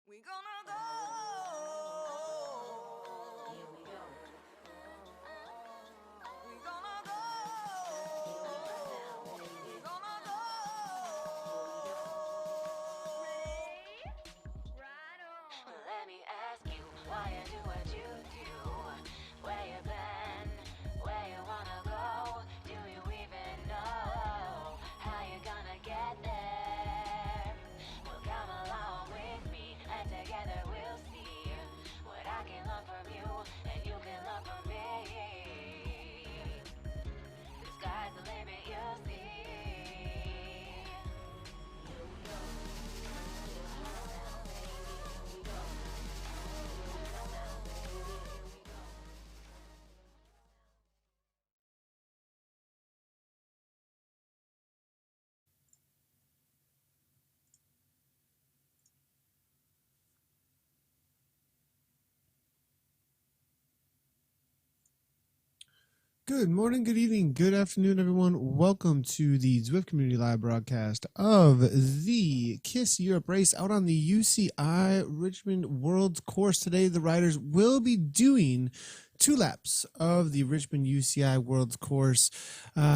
We gonna go. Here we go. We gonna go. We gonna go. Right on. Let me ask you why you do what you do. Where you been? Where you wanna go? Do you even know how you gonna get there? Well, come along with me, and together we'll see what I can learn from you, and you can learn from me. The sky's the limit, you'll see. Good morning, good evening, good afternoon, everyone. Welcome to the Zwift Community Live broadcast of the KISS Europe race out on the UCI Richmond World Course. Today, the riders will be doing 2 laps of the Richmond UCI World Course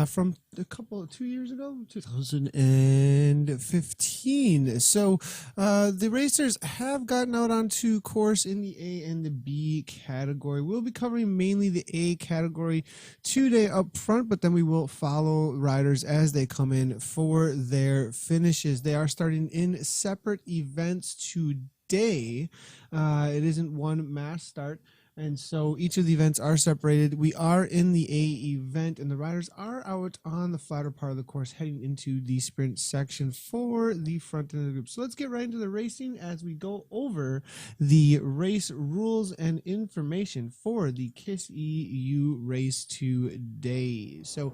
from 2 years ago, 2015. So the racers have gotten out onto course in the A and the B category. We'll be covering mainly the A category today up front, but then we will follow riders as they come in for their finishes. They are starting in separate events today. It isn't one mass start. And so each of the events are separated. We are in the A event, and the riders are out on the flatter part of the course heading into the sprint section for the front end of the group. So let's get right into the racing as we go over the race rules and information for the KISS EU race today. So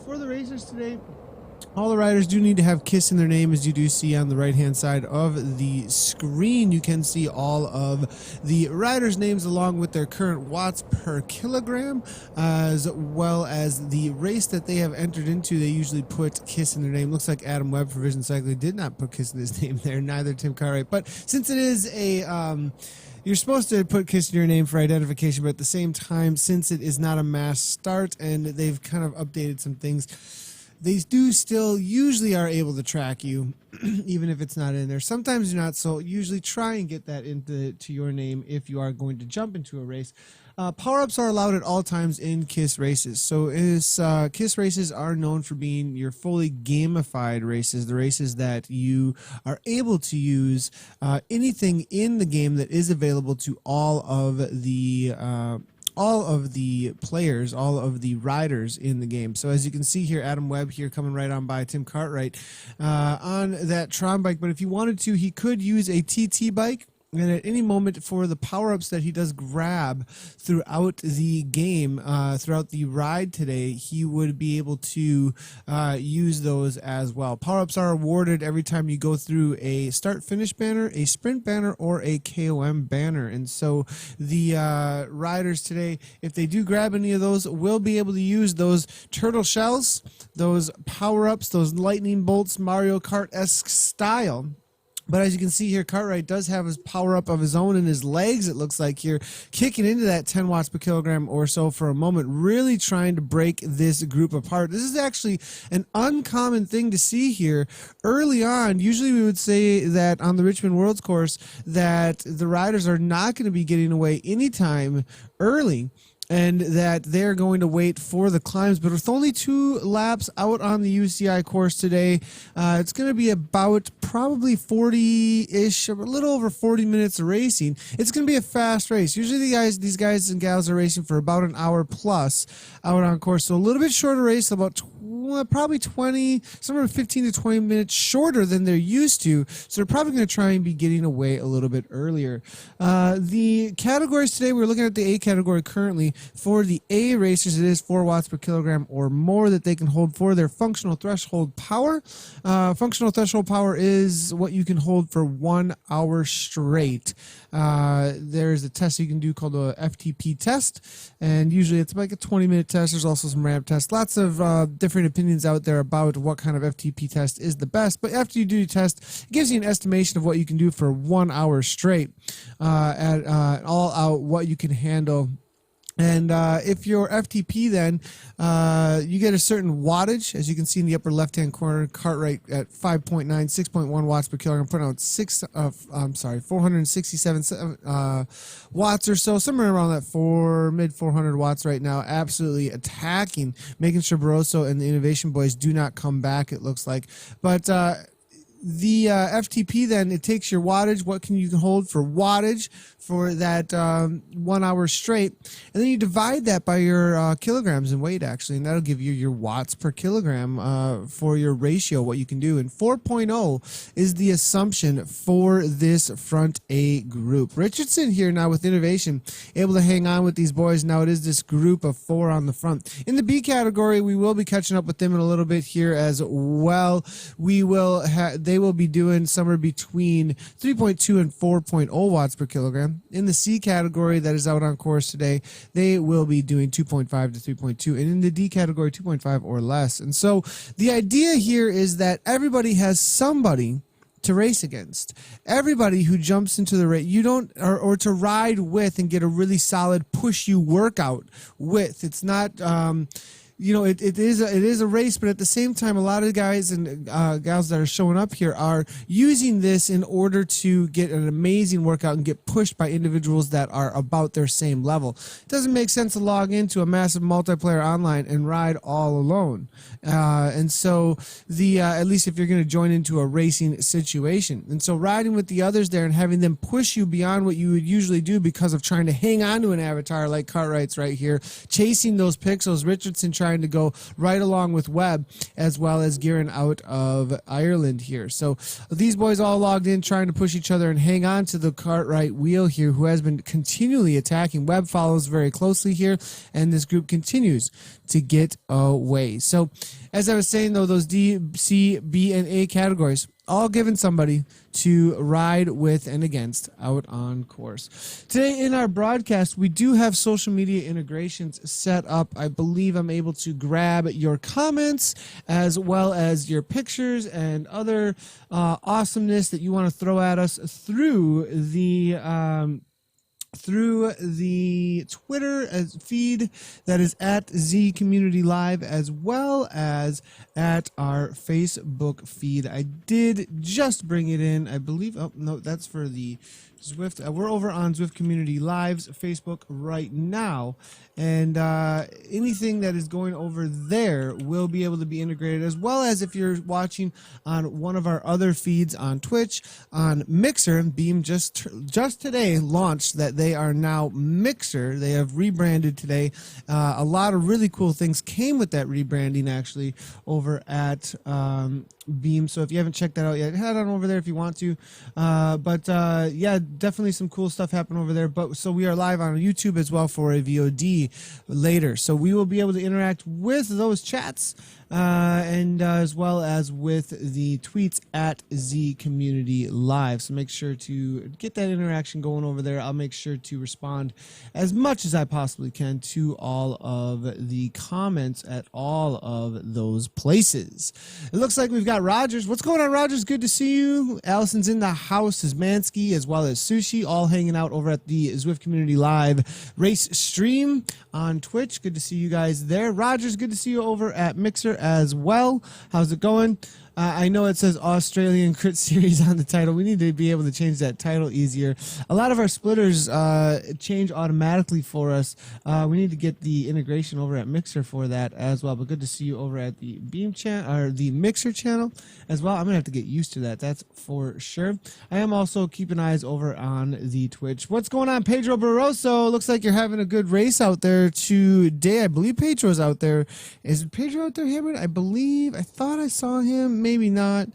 for the racers today, all the riders do need to have KISS in their name, as you do see on the right-hand side of the screen. You can see all of the riders' names along with their current watts per kilogram, as well as the race that they have entered into. They usually put KISS in their name. Looks like Adam Webb for Vision Cycling did not put KISS in his name there, neither Tim Cartwright. But since it is a... you're supposed to put KISS in your name for identification, but at the same time, since it is not a mass start and they've kind of updated some things, they do still usually are able to track you, even if it's not in there. Sometimes you're not, so usually try and get that into your name if you are going to jump into a race. Power-ups are allowed at all times in KISS races. So KISS races are known for being your fully gamified races, the races that you are able to use anything in the game that is available to all of the players, all of the riders in the game. So as you can see here, Adam Webb here coming right on by Tim Cartwright on that Tron bike. But if he wanted to, he could use a TT bike. And at any moment for the power-ups that he does grab throughout the game, throughout the ride today, he would be able to use those as well. Power-ups are awarded every time you go through a start-finish banner, a sprint banner, or a KOM banner. And so the riders today, if they do grab any of those, will be able to use those turtle shells, those power-ups, those lightning bolts, Mario Kart-esque style. But as you can see here, Cartwright does have his power-up of his own in his legs, it looks like here, kicking into that 10 watts per kilogram or so for a moment, really trying to break this group apart. This is actually an uncommon thing to see here. Early on, usually we would say that on the Richmond Worlds course that the riders are not going to be getting away anytime early, and that they're going to wait for the climbs. But with only 2 laps out on the UCI course today, it's going to be about probably 40-ish, a little over 40 minutes of racing. It's going to be a fast race. Usually these guys and gals are racing for about an hour plus out on course. So a little bit shorter race, about probably 20, somewhere 15 to 20 minutes shorter than they're used to. So they're probably going to try and be getting away a little bit earlier. The categories today, we're looking at the A category currently. For the A racers, it is 4 watts per kilogram or more that they can hold for their functional threshold power. Functional threshold power is what you can hold for 1 hour straight. There's a test you can do called a FTP test, and usually it's like a 20-minute test. There's also some ramp tests. Lots of different opinions out there about what kind of FTP test is the best, but after you do your test, it gives you an estimation of what you can do for 1 hour straight, all out what you can handle. And if your FTP, then you get a certain wattage, as you can see in the upper left-hand corner, Cartwright at 5.9, 6.1 watts per kilogram, putting out 467 watts or so, somewhere around that mid 400 watts right now. Absolutely attacking, making sure Barroso and the Innovation Boys do not come back, it looks like. But the FTP, then, it takes your wattage, what can you hold for wattage for that 1 hour straight, and then you divide that by your kilograms in weight, actually, and that'll give you your watts per kilogram for your ratio, what you can do. And 4.0 is the assumption for this front A group. Richardson here now with Innovation, able to hang on with these boys. Now it is this group of 4 on the front. In the B category, we will be catching up with them in a little bit here as well. They will be doing somewhere between 3.2 and 4.0 watts per kilogram. In the C category that is out on course today, they will be doing 2.5 to 3.2, and in the D category, 2.5 or less. And so the idea here is that everybody has somebody to race against. Everybody who jumps into the race, you don't, or to ride with and get a really solid push you workout with. It's not, it is a race, but at the same time, a lot of guys and gals that are showing up here are using this in order to get an amazing workout and get pushed by individuals that are about their same level. It doesn't make sense to log into a massive multiplayer online and ride all alone. And so at least if you're going to join into a racing situation. And so riding with the others there and having them push you beyond what you would usually do because of trying to hang on to an avatar like Cartwright's right here, chasing those pixels, Richardson trying to go right along with Webb, as well as Gearin out of Ireland here. So these boys all logged in, trying to push each other and hang on to the Cartwright wheel here, who has been continually attacking. Webb follows very closely here, and this group continues to get away. So as I was saying, though, those D, C, B, and A categories, all given somebody to ride with and against out on course. Today in our broadcast, we do have social media integrations set up. I believe I'm able to grab your comments as well as your pictures and other awesomeness that you want to throw at us through the Twitter feed that is at Z Community Live, as well as at our Facebook feed. I did just bring it in, I believe. Oh, no, that's for the Zwift. We're over on Zwift Community Live's Facebook right now, and anything that is going over there will be able to be integrated, as well as if you're watching on one of our other feeds on Twitch, on Mixer. Beam just today launched that they are now Mixer. They have rebranded today. A lot of really cool things came with that rebranding, actually, over at Beam. So if you haven't checked that out yet, head on over there if you want to. Yeah, definitely some cool stuff happening over there. But so we are live on YouTube as well for a VOD later. So we will be able to interact with those chats and as well as with the tweets at Z Community Live. So make sure to get that interaction going over there. I'll make sure to respond as much as I possibly can to all of the comments at all of those places. It looks like we've got Rogers. What's going on, Rogers? Good to see you. Allison's in the house, as Mansky, as well as Sushi, all hanging out over at the Zwift Community Live race stream on Twitch. Good to see you guys there. Rogers, good to see you over at Mixer as well. How's it going? I know it says Australian Crit Series on the title. We need to be able to change that title easier. A lot of our splitters change automatically for us. We need to get the integration over at Mixer for that as well. But good to see you over at the Beam channel, or the Mixer channel as well. I'm gonna have to get used to that. That's for sure. I am also keeping eyes over on the Twitch. What's going on, Pedro Barroso? Looks like you're having a good race out there today. I believe Pedro's out there. Is Pedro out there, Hammond? I thought I saw him. Maybe not.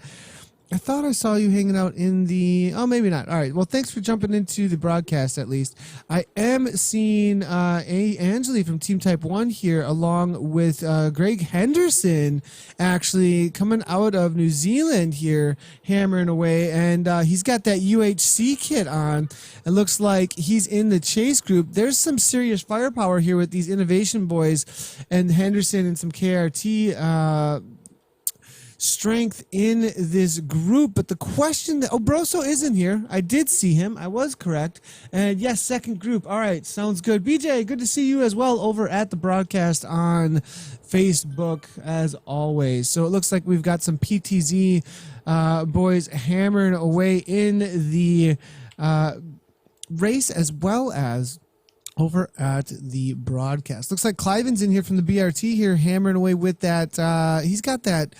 I thought I saw you hanging out in the... Oh, maybe not. All right. Well, thanks for jumping into the broadcast, at least. I am seeing Angeli from Team Type 1 here, along with Greg Henderson, actually coming out of New Zealand here, hammering away. And he's got that UHC kit on. It looks like he's in the chase group. There's some serious firepower here with these innovation boys and Henderson and some KRT strength in this group. But the question that Broso isn't here. I did see him. I was correct. And yes, second group. All right, sounds good. BJ, good to see you as well over at the broadcast on Facebook as always. So it looks like we've got some PTZ boys hammering away in the race as well as over at the broadcast. Looks like Cliven's in here from the BRT here hammering away with that. He's got that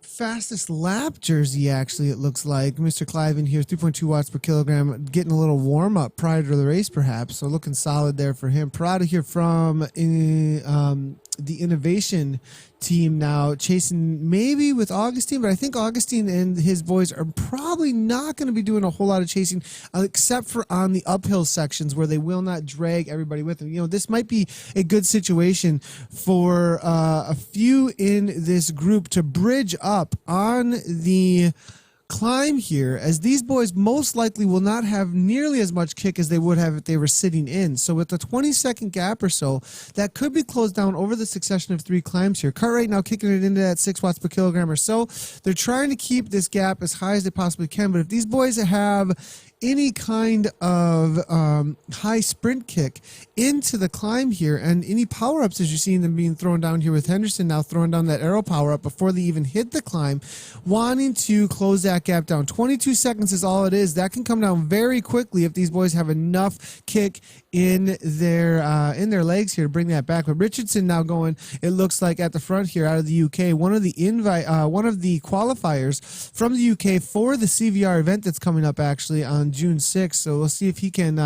fastest lap jersey, actually, it looks like. Mr. Cliven here, 3.2 watts per kilogram, getting a little warm up prior to the race, perhaps. So looking solid there for him. Parada here from the innovation team now, chasing maybe with Augustine, but I think Augustine and his boys are probably not going to be doing a whole lot of chasing, except for on the uphill sections where they will not drag everybody with them. You know, this might be a good situation for a few in this group to bridge up on the climb here, as these boys most likely will not have nearly as much kick as they would have if they were sitting in. So with a 20-second gap or so, that could be closed down over the succession of 3 climbs here. Cartwright now kicking it into that 6 watts per kilogram or so. They're trying to keep this gap as high as they possibly can, but if these boys have any kind of high sprint kick into the climb here, and any power-ups as you're seeing them being thrown down here with Henderson now throwing down that arrow power-up before they even hit the climb, wanting to close that gap down. 22 seconds is all it is. That can come down very quickly if these boys have enough kick in their legs here to bring that back. But Richardson now going, it looks like, at the front here out of the UK, one of the qualifiers from the UK for the CVR event that's coming up actually on June 6th. So we'll see if he can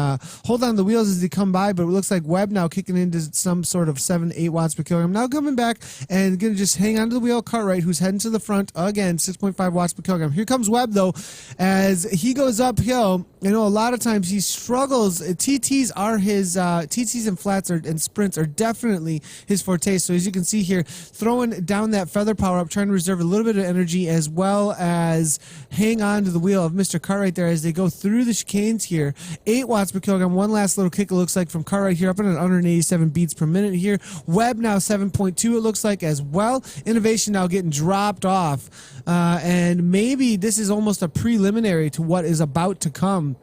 hold on the wheels as they come by. But it looks like Webb now kicking into some sort of 7-8 watts per kilogram. Now coming back and going to just hang onto the wheel. Cartwright, who's heading to the front again, 6.5 watts per kilogram. Here comes Webb though, as he goes uphill. You know, a lot of times he struggles. TTs are his TTs and flats and sprints are definitely his forte. So as you can see here, throwing down that feather power up, trying to reserve a little bit of energy as well as hang on to the wheel of Mr. Cartwright there as they go through the chicanes here. 8 watts per kilogram. One last little kick, it looks like, from Cartwright here, up at 187 beats per minute here. Webb now 7.2, it looks like, as well. Innovation now getting dropped off. And maybe this is almost a preliminary to what is about to come,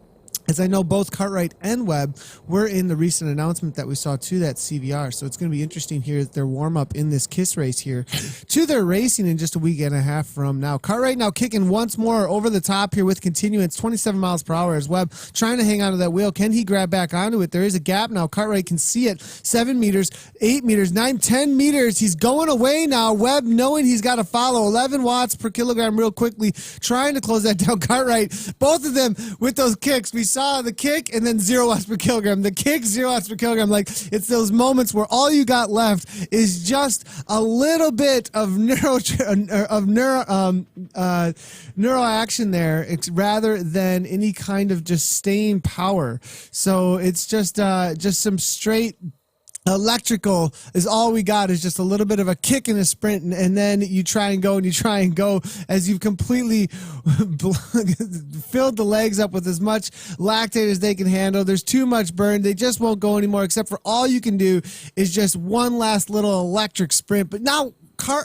as I know both Cartwright and Webb were in the recent announcement that we saw to that CVR. So it's going to be interesting here at their warm-up in this KISS race here to their racing in just a week and a half from now. Cartwright now kicking once more over the top here with continuance, 27 miles per hour, as Webb trying to hang onto that wheel. Can he grab back onto it? There is a gap now. Cartwright can see it. 7 meters, 8 meters, 9, 10 meters. He's going away now. Webb knowing he's got to follow. 11 watts per kilogram real quickly, trying to close that down. Cartwright, both of them with those kicks. We saw the kick and then 0 watts per kilogram. The kick, 0 watts per kilogram. Like, it's those moments where all you got left is just a little bit of neuro action there, rather than any kind of just staying power. So it's just some straight electrical is all we got, is just a little bit of a kick and a sprint, and then you try and go as you've completely filled the legs up with as much lactate as they can handle. There's too much burn. They just won't go anymore, except for all you can do is just one last little electric sprint. But now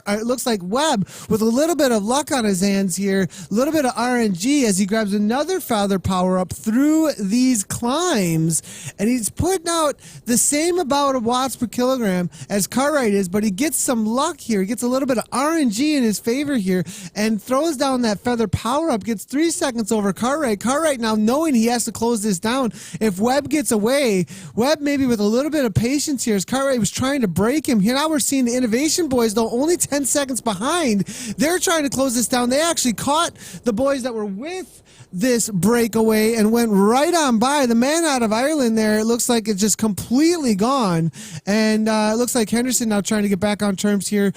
it looks like Webb, with a little bit of luck on his hands here, a little bit of RNG as he grabs another feather power up through these climbs, and he's putting out the same amount of watts per kilogram as Cartwright is, but he gets some luck here. He gets a little bit of RNG in his favor here and throws down that feather power up, gets 3 seconds over Cartwright. Cartwright now knowing he has to close this down. If Webb gets away, Webb maybe with a little bit of patience here, as Cartwright was trying to break him. Here now we're seeing the innovation boys though only 10 seconds behind. They're trying to close this down. They actually caught the boys that were with this breakaway and went right on by. The man out of Ireland there, it looks like it's just completely gone. And it looks like Henderson now trying to get back on terms here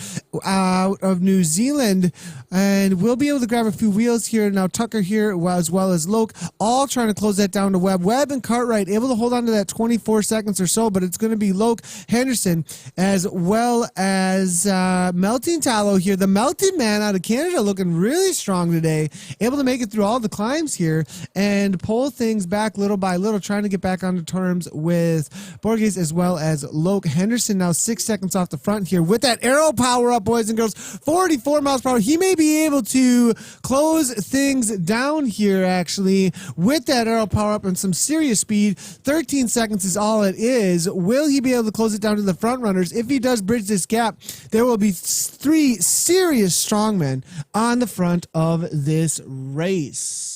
out of New Zealand. And we'll be able to grab a few wheels here. Now Tucker here as well as Loke, all trying to close that down to Webb. Webb and Cartwright able to hold on to that 24 seconds or so, but it's going to be Loke, Henderson, as well as Melting Tallow here. The Melting Man out of Canada looking really strong today. Able to make it through all the climbs here and pull things back little by little, trying to get back onto terms with Borges as well as Loke. Henderson now 6 seconds off the front here with that arrow power up, boys and girls. 44 miles per hour. He may be able to close things down here actually with that arrow power up and some serious speed. 13 seconds is all it is. Will he be able to close it down to the front runners? If he does bridge this gap, there will be 3 serious strongmen on the front of this race.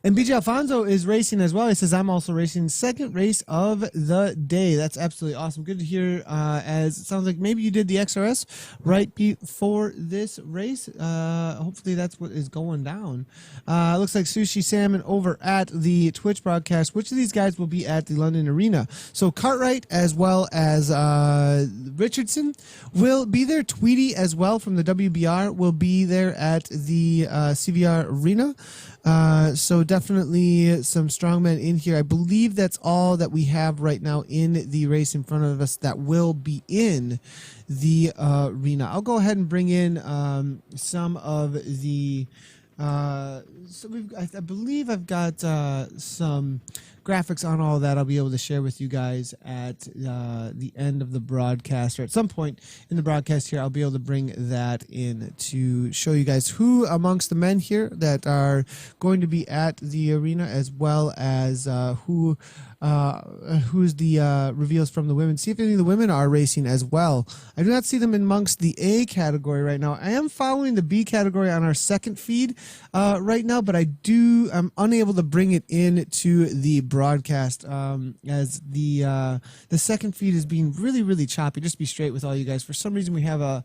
And BJ Alfonso is racing as well. He says, I'm also racing. Second race of the day. That's absolutely awesome. Good to hear, as it sounds like maybe you did the XRS right before this race. Hopefully that's what is going down. Looks like Sushi Salmon over at the Twitch broadcast. Which of these guys will be at the London Arena? So Cartwright as well as Richardson will be there. Tweedy as well from the WBR will be there at the CVR Arena. So definitely some strongmen in here. I believe that's all that we have right now in the race in front of us that will be in the arena. I'll go ahead and bring in some of the I believe I've got some graphics on all that I'll be able to share with you guys at the end of the broadcast, or at some point in the broadcast here. I'll be able to bring that in to show you guys who amongst the men here that are going to be at the arena, as well as who's the reveals from the women. See if any of the women are racing as well. I do not see them amongst the A category right now. I am following the B category on our second feed right now, but I'm unable to bring it in to the broadcast as the second feed is being really choppy. Just to be straight with all you guys, for some reason we have a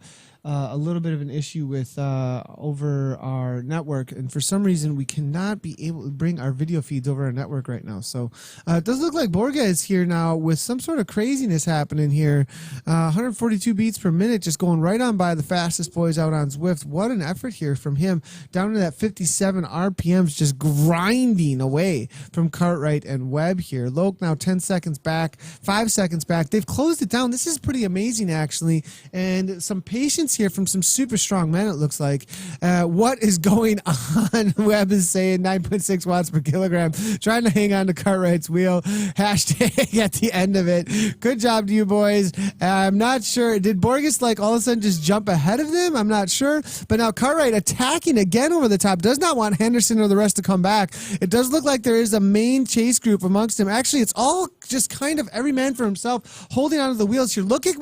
little bit of an issue with over our network, and for some reason we cannot be able to bring our video feeds over our network right now. So it does look like Borga is here now with some sort of craziness happening here. 142 beats per minute, just going right on by the fastest boys out on Zwift. What an effort here from him, down to that 57 RPMs, just grinding away from Cartwright and Webb here. Loke now 10 seconds back, 5 seconds back. They've closed it down. This is pretty amazing actually, and some patience here from some super strong men, it looks like. What is going on? Webb is saying 9.6 watts per kilogram, trying to hang on to Cartwright's wheel. Hashtag at the end of it. Good job to you boys. I'm not sure. Did Borges like all of a sudden just jump ahead of them? I'm not sure. But now Cartwright attacking again over the top. Does not want Henderson or the rest to come back. It does look like there is a main chase group amongst them. Actually, it's all just kind of every man for himself, holding onto the wheels here. Look at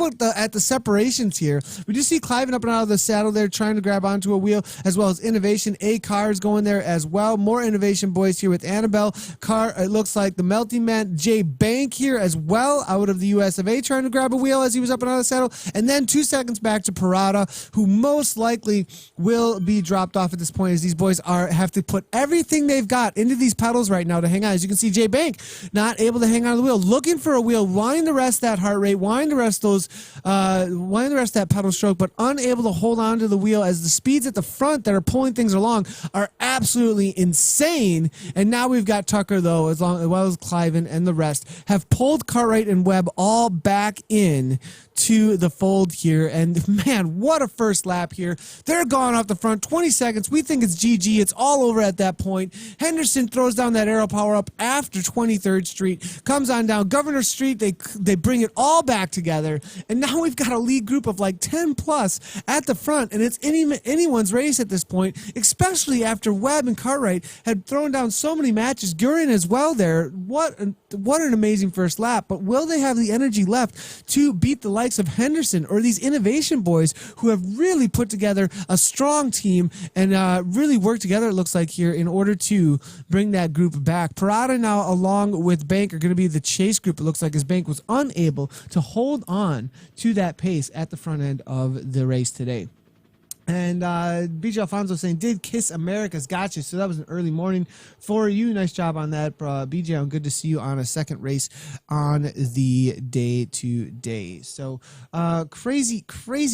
the separations here. We just see Cliven up and out of the saddle there, trying to grab onto a wheel, as well as Innovation. A Cars going there as well. More Innovation boys here with Annabelle. It looks like the Melting Man, Jay Bank here as well, out of the US of A, trying to grab a wheel as he was up and out of the saddle. And then 2 seconds back to Parada, who most likely will be dropped off at this point, as these boys have to put everything they've got into these pedals right now to hang on. As you can see, Jay Bank not able to hang on to the wheel, looking for a wheel, wanting to rest that heart rate, wanting to rest that pedal stroke, but unable to hold on to the wheel, as the speeds at the front that are pulling things along are absolutely insane. And now we've got Tucker, though, as well as Cliven and the rest, have pulled Cartwright and Webb all back in to the fold here. And man, what a first lap here. They're gone off the front. 20 seconds. We think it's GG. It's all over at that point. Henderson throws down that arrow power up after 23rd Street. Comes on down Governor Street. They bring it all back together. And now we've got a lead group of like 10 plus laps at the front, and it's anyone's race at this point, especially after Webb and Cartwright had thrown down so many matches. Gurin as well there. What an amazing first lap. But will they have the energy left to beat the likes of Henderson or these innovation boys who have really put together a strong team and really worked together, it looks like here, in order to bring that group back? Parada now along with Bank are going to be the chase group. It looks like as Bank was unable to hold on to that pace at the front end of the race today. And BJ Alfonso saying, did Kiss America's gotcha. So that was an early morning for you. Nice job on that, BJ. I'm good to see you on a second race on the day today. So crazy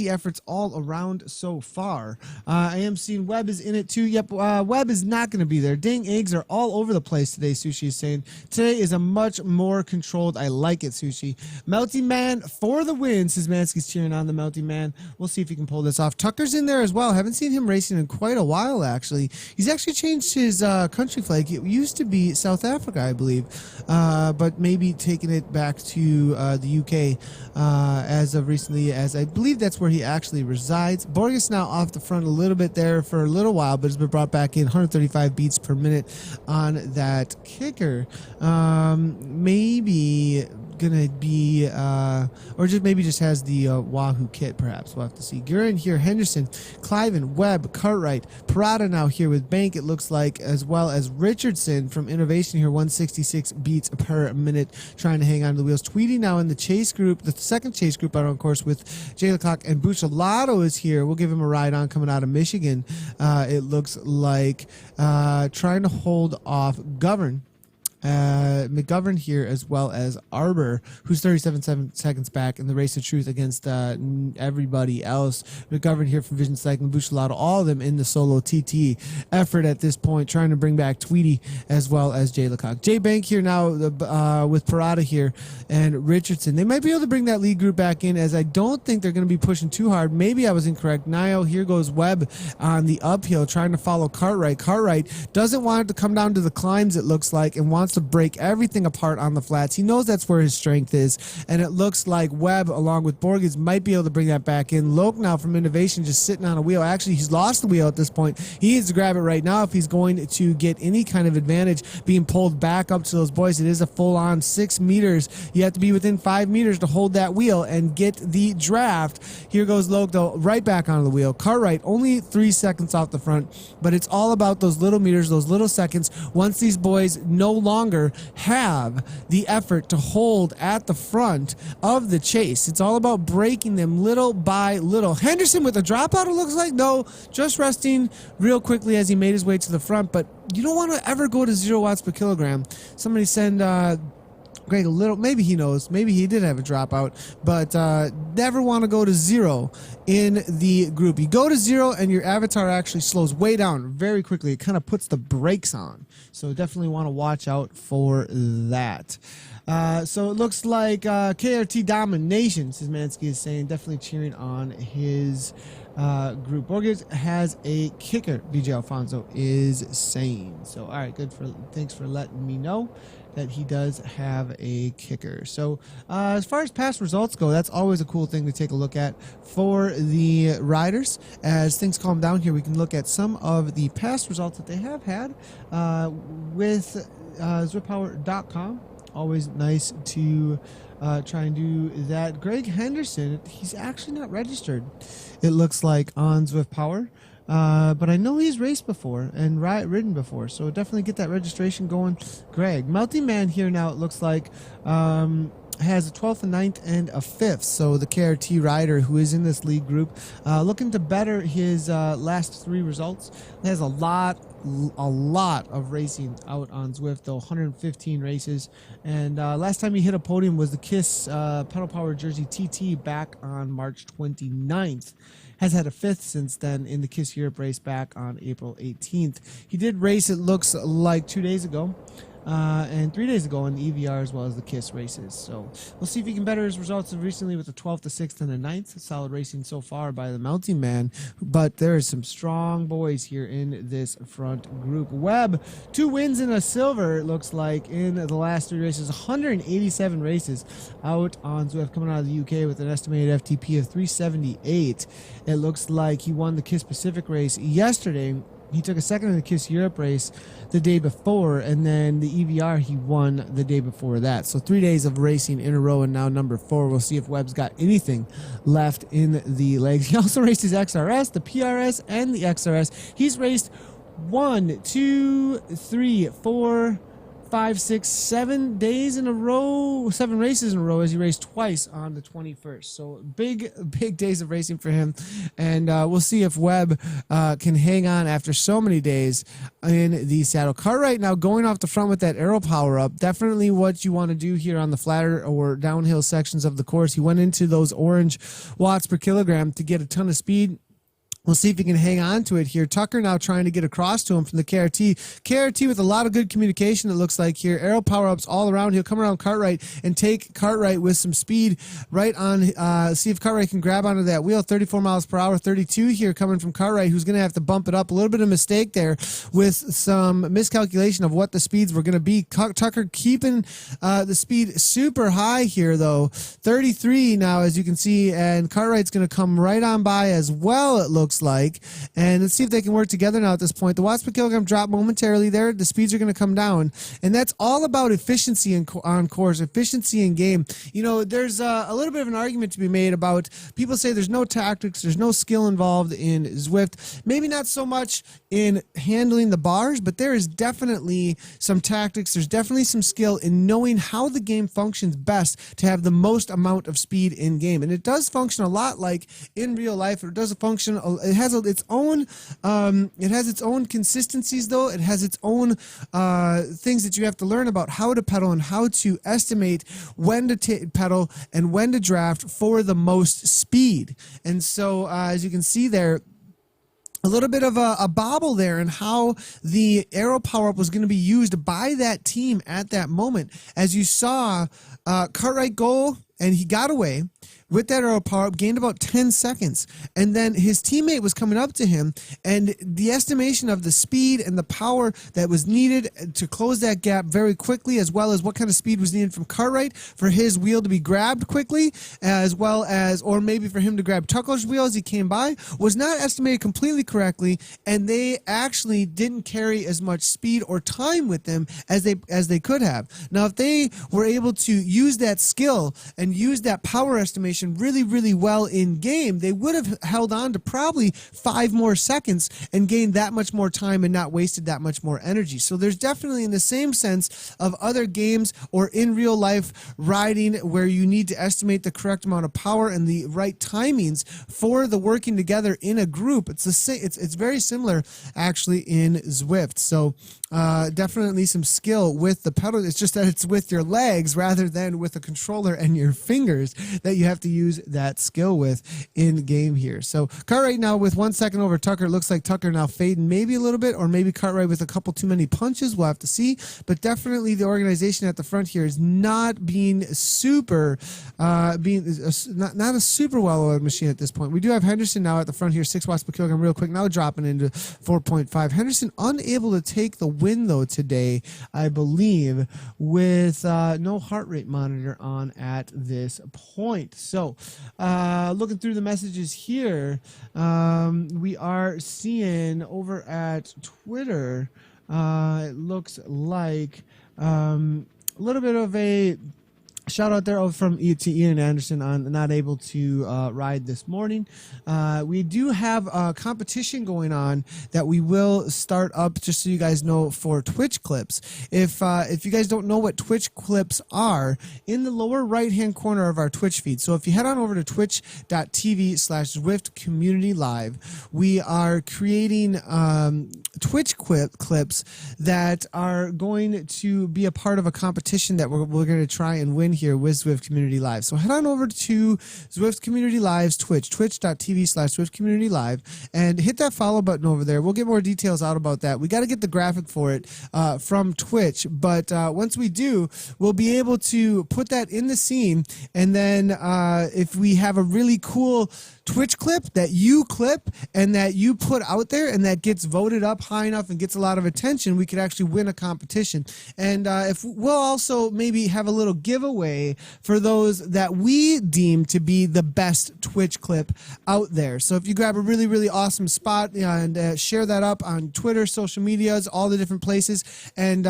efforts all around so far. I am seeing Webb is in it too. Yep, Webb is not going to be there. Dang, eggs are all over the place today, Sushi is saying. Today is a much more controlled. I like it, Sushi. Melty Man for the win. Szymanski's cheering on the Melty Man. We'll see if he can pull this off. Tucker's in there as well. Haven't seen him racing in quite a while, actually. He's actually changed his country flag. It used to be South Africa, I believe, but maybe taking it back to the UK as of recently, as I believe that's where he actually resides. Borges now off the front a little bit there for a little while, but has been brought back in. 135 beats per minute on that kicker. Maybe gonna be or just maybe just has the Wahoo kit, perhaps. We'll have to see. Gurin here, Henderson, Cliven, Webb, Cartwright, Parada now here with Bank, it looks like, as well as Richardson from Innovation here, 166 beats per minute, trying to hang on to the wheels. Tweedy now in the chase group, the second chase group out on course with Jay Lecoq, and Bucciolato is here. We'll give him a ride on coming out of Michigan. It looks like trying to hold off McGovern here, as well as Arbor, who's 37 seconds back in the race of truth against everybody else. McGovern here from Vision Cycling, Bucciolato, all of them in the solo TT effort at this point, trying to bring back Tweedy as well as Jay Lecoq. Jay Bank here now with Parada here and Richardson. They might be able to bring that lead group back in, as I don't think they're going to be pushing too hard. Maybe I was incorrect. Nio, here goes Webb on the uphill trying to follow Cartwright. Cartwright doesn't want it to come down to the climbs, it looks like, and wants to break everything apart on the flats. He knows that's where his strength is, and it looks like Webb along with Borges might be able to bring that back in. Loke now from Innovation just sitting on a wheel. Actually, he's lost the wheel at this point. He needs to grab it right now if he's going to get any kind of advantage being pulled back up to those boys. It is a full-on 6 meters. You have to be within 5 meters to hold that wheel and get the draft. Here goes Loke, though, right back onto the wheel. Cartwright only 3 seconds off the front, but it's all about those little meters, those little seconds. Once these boys no longer have the effort to hold at the front of the chase, it's all about breaking them little by little. Henderson with a dropout, it looks like. No, just resting real quickly as he made his way to the front, but you don't want to ever go to 0 watts per kilogram. Somebody send Greg a little, maybe he knows, maybe he did have a dropout, but never want to go to 0 in the group. You go to 0 and your avatar actually slows way down very quickly. It kind of puts the brakes on. So definitely want to watch out for that. So it looks like KRT domination, Szymanski is saying, definitely cheering on his group. Borges has a kicker, BJ Alfonso is saying. So, all right, good. Thanks for letting me know that he does have a kicker. So as far as past results go, that's always a cool thing to take a look at for the riders. As things calm down here, we can look at some of the past results that they have had with zwiftpower.com. Always nice to try and do that. Greg Henderson, he's actually not registered, it looks like, on Zwift Power. But I know he's raced before and ridden before, so definitely get that registration going, Greg. Melty Man here now, it looks like, has a 12th, a 9th, and a 5th. So the KRT rider who is in this lead group, looking to better his last 3 results. He has a lot of racing out on Zwift, though, 115 races. And last time he hit a podium was the KISS Pedal Power Jersey TT back on March 29th. Has had a 5th since then in the KISS Europe race back on April 18th. He did race, it looks like, 2 days ago and 3 days ago in the EVR as well as the KISS races. So we'll see if he can better his results of recently with the 12th, the 6th, and the 9th. Solid racing so far by the Mounting Man, but there is some strong boys here in this front group. Webb, 2 wins and a silver, it looks like, in the last 3 races. 187 races out on Zwift, coming out of the UK with an estimated FTP of 378. It looks like he won the KISS Pacific race yesterday. He took a second in the KISS Europe race the day before, and then the EVR he won the day before that. So 3 days of racing in a row, and now number 4. We'll see if Webb's got anything left in the legs. He also raced his XRS, the PRS, and the XRS. He's raced 1, 2, 3, 4, 5, 6, 7 days in a row, 7 races in a row, as he raced twice on the 21st. So big days of racing for him, and we'll see if Webb can hang on after so many days in the saddle. Cartwright now going off the front with that aero power up. Definitely what you want to do here on the flatter or downhill sections of the course. He went into those orange watts per kilogram to get a ton of speed. We'll see if he can hang on to it here. Tucker now trying to get across to him from the KRT. KRT with a lot of good communication, it looks like here. Aero power-ups all around. He'll come around Cartwright and take Cartwright with some speed right on. See if Cartwright can grab onto that wheel. 34 miles per hour, 32 here coming from Cartwright, who's going to have to bump it up. A little bit of mistake there with some miscalculation of what the speeds were going to be. Tucker keeping the speed super high here, though. 33 now, as you can see, and Cartwright's going to come right on by as well, it looks like. And let's see if they can work together now at this point. The watts per kilogram drop momentarily there. The speeds are going to come down, and that's all about efficiency on course, efficiency in game. You know, there's a little bit of an argument to be made about, people say there's no tactics, there's no skill involved in Zwift. Maybe not so much in handling the bars, but there is definitely some tactics. There's definitely some skill in knowing how the game functions best to have the most amount of speed in game. And it does function a lot like in real life. It does function. It has its own. It has its own consistencies, though. It has its own things that you have to learn about how to pedal and how to estimate when to pedal and when to draft for the most speed. And so, as you can see there, a little bit of a bobble there and how the aero power-up was going to be used by that team at that moment. As you saw, Cartwright go, and he got away with that aero power-up, gained about 10 seconds. And then his teammate was coming up to him, and the estimation of the speed and the power that was needed to close that gap very quickly, as well as what kind of speed was needed from Cartwright for his wheel to be grabbed quickly, as well as, or maybe for him to grab Tucker's wheel as he came by, was not estimated completely correctly, and they actually didn't carry as much speed or time with them as they could have. Now, if they were able to use that skill and use that power estimation really well in game, they would have held on to probably 5 more seconds and gained that much more time and not wasted that much more energy. So there's definitely, in the same sense of other games or in real life riding, where you need to estimate the correct amount of power and the right timings for the working together in a group. It's very similar actually in Zwift. So definitely some skill with the pedal. It's just that it's with your legs rather than with a controller and your fingers that you have to use that skill with in game here. So Cartwright now with 1 second over Tucker. It looks like Tucker now fading maybe a little bit, or maybe Cartwright with a couple too many punches. We'll have to see. But definitely the organization at the front here is not being super, not a super well-oiled machine at this point. We do have Henderson now at the front here, 6 watts per kilogram real quick, now dropping into 4.5. Henderson unable to take the win, though, today, I believe, with no heart rate monitor on at this point. So looking through the messages here, we are seeing over at Twitter, it looks like a little bit of a shout out there from to Ian Anderson on not able to ride this morning. We do have a competition going on that we will start up, just so you guys know, for Twitch clips. If you guys don't know what Twitch clips are, in the lower right hand corner of our Twitch feed, so if you head on over to twitch.tv/Zwift Community Live, we are creating Twitch clips that are going to be a part of a competition that we're going to try and win here with Zwift Community Live. So head on over to Zwift Community Live's Twitch, twitch.tv/Zwift Community Live, and hit that follow button over there. We'll get more details out about that. We got to get the graphic for it from Twitch, but once we do, we'll be able to put that in the scene, and then if we have a really cool Twitch clip that you clip and that you put out there and that gets voted up high enough and gets a lot of attention, we could actually win a competition. And if we'll also maybe have a little giveaway for those that we deem to be the best Twitch clip out there. So if you grab a really, really awesome spot and share that up on Twitter, social medias, all the different places, and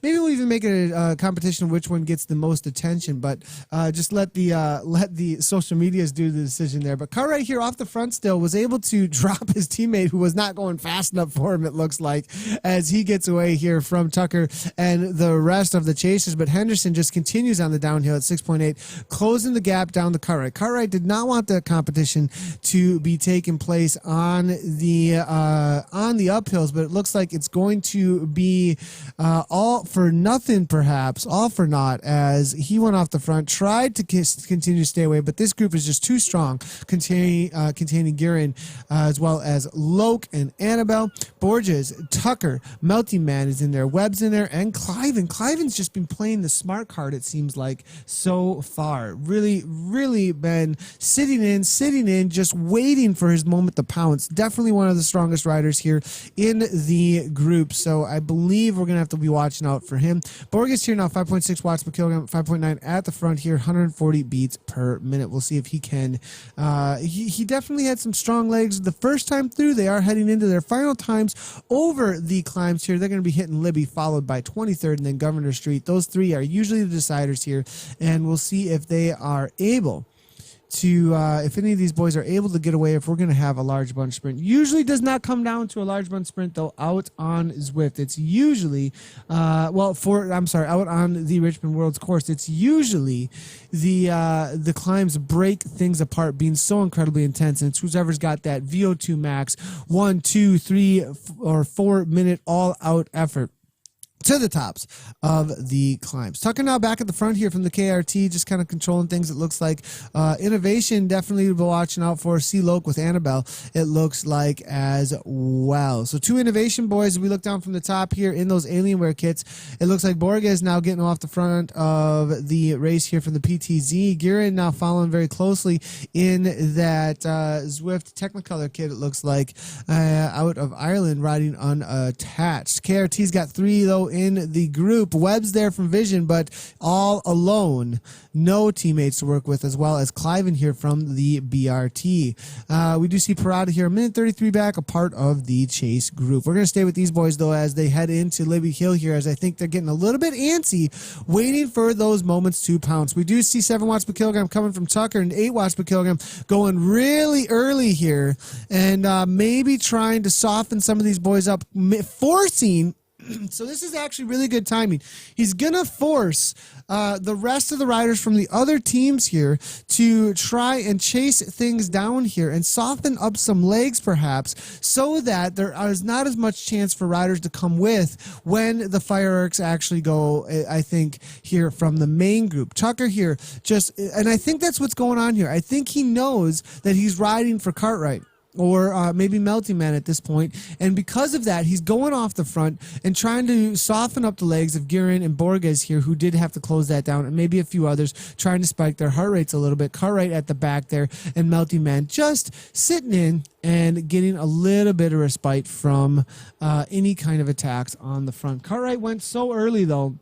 maybe we'll even make it a competition of which one gets the most attention. But just let the social medias do the decision there. But Cartwright here off the front still was able to drop his teammate who was not going fast enough for him, it looks like, as he gets away here from Tucker and the rest of the chasers. But Henderson just continues on the downhill at 6.8, closing the gap down to Cartwright. Cartwright did not want the competition to be taking place on the uphills, but it looks like it's going to be all for nothing, perhaps all for naught, as he went off the front, tried to continue to stay away, but this group is just too strong, containing Guerin, as well as Loke and Annabelle. Borges, Tucker, Melty Man is in there, Webb's in there, and Cliven. Cliven's just been playing the smart card, it seems like, so far. Really, really been sitting in, just waiting for his moment to pounce. Definitely one of the strongest riders here in the group, so I believe we're going to have to be watching out for him. Borges here now, 5.6 watts per kilogram, 5.9 at the front here, 140 beats per minute. We'll see if he can. He definitely had some strong legs the first time through. They are heading into their final times over the climbs here. They're going to be hitting Libby, followed by 23rd and then Governor Street. Those three are usually the deciders here, and we'll see if they are able to if any of these boys are able to get away, if we're going to have a large bunch sprint. Usually does not come down to a large bunch sprint, though, out on Zwift. It's usually out on the Richmond World's course. It's usually the climbs break things apart, being so incredibly intense, and it's whoever's got that VO2 max 1, 2, 3 or 4 minute all out effort to the tops of the climbs. Tucker now back at the front here from the KRT, just kind of controlling things, it looks like. Innovation definitely to be watching out for. C. Loke with Annabelle, it looks like, as well. So two Innovation boys, we look down from the top here in those Alienware kits. It looks like Borges now getting off the front of the race here from the PTZ. Guerin now following very closely in that Zwift Technicolor kit, it looks like, out of Ireland, riding unattached. KRT's got three, though, in the group. Webb's there from Vision, but all alone. No teammates to work with, as well as Cliven here from the BRT. We do see Parada here, a minute 33 back, a part of the chase group. We're going to stay with these boys, though, as they head into Libby Hill here, as I think they're getting a little bit antsy, waiting for those moments to pounce. We do see 7 watts per kilogram coming from Tucker and 8 watts per kilogram going really early here, and maybe trying to soften some of these boys up, forcing. So this is actually really good timing. He's going to force the rest of the riders from the other teams here to try and chase things down here and soften up some legs, perhaps, so that there is not as much chance for riders to come with when the fireworks actually go, I think, here from the main group. Tucker here and I think that's what's going on here. I think he knows that he's riding for Cartwright, or maybe Melty Man at this point. And because of that, he's going off the front and trying to soften up the legs of Guerin and Borges here, who did have to close that down, and maybe a few others trying to spike their heart rates a little bit. Cartwright at the back there, and Melty Man just sitting in and getting a little bit of respite from any kind of attacks on the front. Cartwright went so early, though.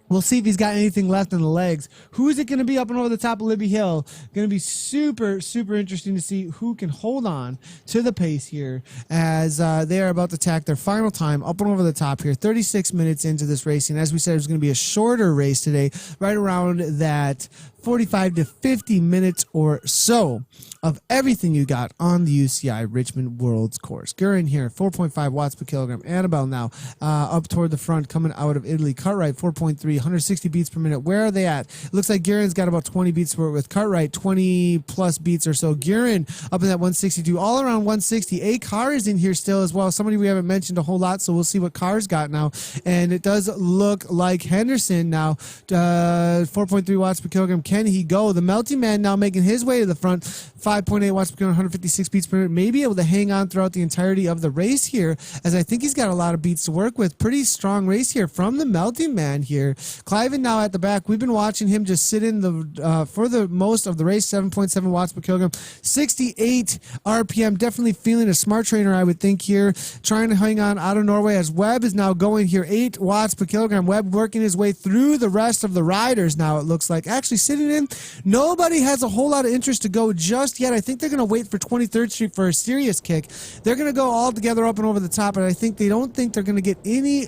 We'll see if he's got anything left in the legs. Who is it going to be up and over the top of Libby Hill? Going to be super, super interesting to see who can hold on to the pace here as they are about to attack their final time up and over the top here. 36 minutes into this racing. As we said, it was going to be a shorter race today, right around that 45 to 50 minutes or so of everything you got on the UCI Richmond World's course. Gurin here, 4.5 watts per kilogram. Annabelle now up toward the front, coming out of Italy. Cartwright, 4.3, 160 beats per minute. Where are they at? It looks like Gurin's got about 20 beats per with Cartwright, 20 plus beats or so. Gurin up in that 162, all around 160. A car is in here still as well. Somebody we haven't mentioned a whole lot, so we'll see what Car's got now. And it does look like Henderson now, 4.3 watts per kilogram. Can he go? The Melty Man now making his way to the front, 5.8 watts per kilogram, 156 beats per minute. Maybe able to hang on throughout the entirety of the race here, as I think he's got a lot of beats to work with. Pretty strong race here from the Melty Man here. Cliven now at the back. We've been watching him just sit in the for the most of the race, 7.7 watts per kilogram, 68 RPM. Definitely feeling a smart trainer, I would think, here. Trying to hang on out of Norway as Webb is now going here, 8 watts per kilogram. Webb working his way through the rest of the riders now, it looks like. Actually sitting in, nobody has a whole lot of interest to go just yet. I think they're going to wait for 23rd Street for a serious kick. They're going to go all together up and over the top, and I think they don't think they're going to get any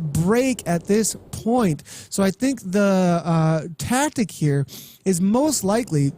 break at this point. So I think the tactic here is most likely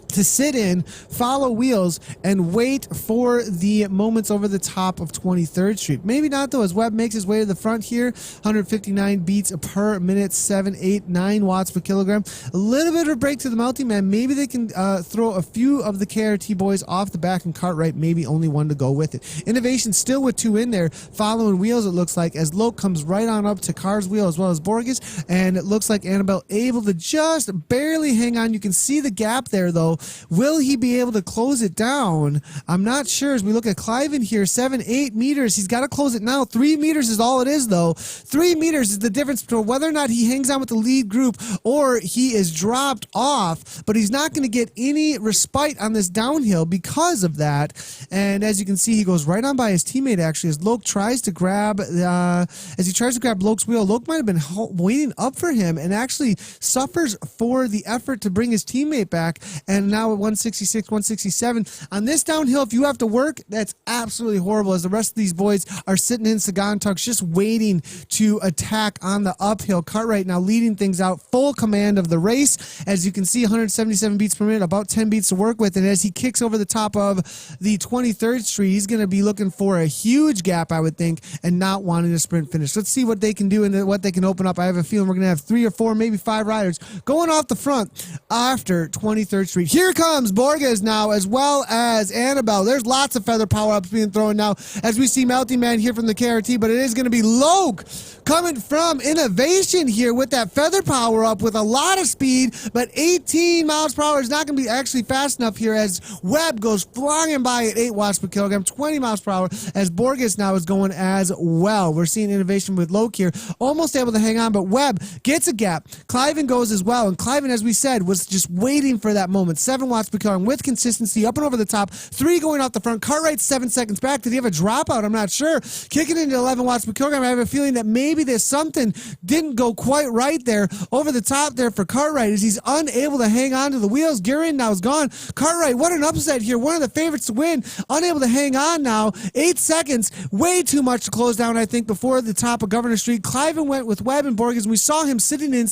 to sit in, follow wheels, and wait for the moments over the top of 23rd Street. Maybe not, though, as Webb makes his way to the front here. 159 beats per minute, 7, 8, 9 watts per kilogram. A little bit of a break to the Melty Man. Maybe they can throw a few of the KRT boys off the back, and Cartwright maybe only one to go with it. Innovation still with 2 in there, following wheels, it looks like, as Loke comes right on up to Carr's wheel as well as Borges, and it looks like Annabelle able to just barely hang on. You can see the gap there, though. Will he be able to close it down? I'm not sure. As we look at Cliven here, 7, 8 meters. He's got to close it now. 3 meters is all it is, though. 3 meters is the difference between whether or not he hangs on with the lead group or he is dropped off. But he's not going to get any respite on this downhill because of that. And as you can see, he goes right on by his teammate, actually, as Loke tries to grab, Loke's wheel. Loke might have been waiting up for him and actually suffers for the effort to bring his teammate back. And now at 166, 167. On this downhill, if you have to work, that's absolutely horrible, as the rest of these boys are sitting in Sagan tucks just waiting to attack on the uphill. Cartwright now leading things out, full command of the race. As you can see, 177 beats per minute, about 10 beats to work with. And as he kicks over the top of the 23rd Street, he's going to be looking for a huge gap, I would think, and not wanting a sprint finish. Let's see what they can do and what they can open up. I have a feeling we're going to have 3 or 4, maybe 5 riders going off the front after 23rd Street. Here comes Borges now, as well as Annabelle. There's lots of feather power-ups being thrown now as we see Melty Man here from the KRT, but it is going to be Loke coming from Innovation here with that feather power-up with a lot of speed, but 18 miles per hour is not going to be actually fast enough here as Webb goes flying by at 8 watts per kilogram, 20 miles per hour, as Borges now is going as well. We're seeing Innovation with Loke here, almost able to hang on, but Webb gets a gap. Cliven goes as well, and Cliven, as we said, was just waiting for that moment. 7 watts per kilogram with consistency, up and over the top. 3 going off the front. Cartwright 7 seconds back. Did he have a dropout? I'm not sure. Kicking into 11 watts per kilogram. I have a feeling that maybe there's something didn't go quite right there over the top there for Cartwright, as he's unable to hang on to the wheels. Gurin now is gone. Cartwright, what an upset here. One of the favorites to win. Unable to hang on now. 8 seconds. Way too much to close down, I think, before the top of Governor Street. Cliven went with Webb and Borges. We saw him sitting in,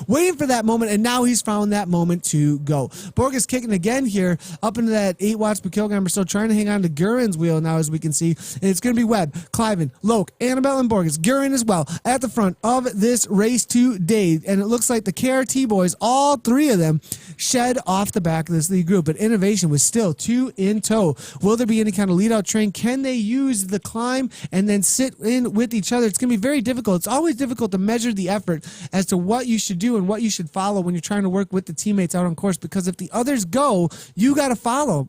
waiting for that moment, and now he's found that moment to go. Borges kicking again here up into that 8 watts per kilogram or so, trying to hang on to Gurin's wheel now, as we can see. And it's going to be Webb, Cliven, Loke, Annabelle, and Borges. Gurin as well at the front of this race today. And it looks like the KRT boys, all 3 of them, shed off the back of this lead group. But Innovation was still 2 in tow. Will there be any kind of lead-out train? Can they use the climb and then sit in with each other? It's going to be very difficult. It's always difficult to measure the effort as to what you should do and what you should follow when you're trying to work with the teammates out on course, because if the others go, you got to follow.